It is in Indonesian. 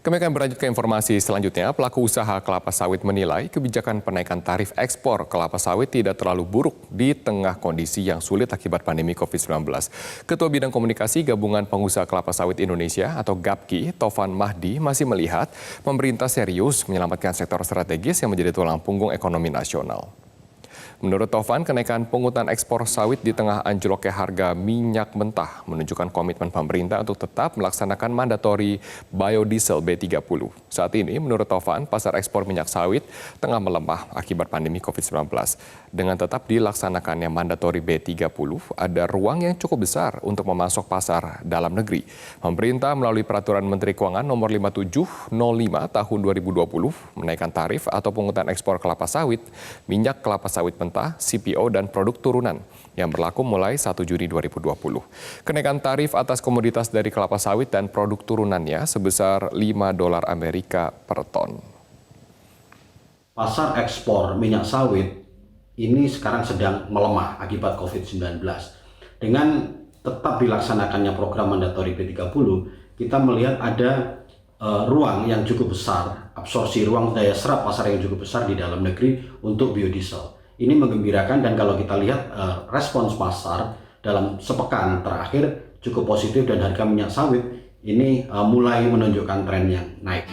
Kami akan berlanjut ke informasi selanjutnya. Pelaku usaha kelapa sawit menilai kebijakan penaikan tarif ekspor kelapa sawit tidak terlalu buruk di tengah kondisi yang sulit akibat pandemi COVID-19. Ketua Bidang Komunikasi Gabungan Pengusaha Kelapa Sawit Indonesia atau GAPKI, Tovan Mahdi, masih melihat pemerintah serius menyelamatkan sektor strategis yang menjadi tulang punggung ekonomi nasional. Menurut Tovan, kenaikan pungutan ekspor sawit di tengah anjloknya harga minyak mentah menunjukkan komitmen pemerintah untuk tetap melaksanakan mandatori biodiesel B30. Saat ini, menurut Tovan, pasar ekspor minyak sawit tengah melemah akibat pandemi COVID-19. Dengan tetap dilaksanakannya mandatori B30, ada ruang yang cukup besar untuk memasok pasar dalam negeri. Pemerintah melalui Peraturan Menteri Keuangan Nomor 5705 Tahun 2020 menaikkan tarif atau pungutan ekspor kelapa sawit, minyak kelapa sawit mentah, CPO, dan produk turunan yang berlaku mulai 1 Juni 2020. Kenaikan tarif atas komoditas dari kelapa sawit dan produk turunannya sebesar $5 Amerika per ton. Pasar ekspor minyak sawit ini sekarang sedang melemah akibat COVID-19. Dengan tetap dilaksanakannya program mandatori B30, kita melihat ada ruang yang cukup besar, absorpsi ruang daya serap pasar yang cukup besar di dalam negeri untuk biodiesel. Ini menggembirakan, dan kalau kita lihat respons pasar dalam sepekan terakhir cukup positif dan harga minyak sawit ini mulai menunjukkan tren yang naik.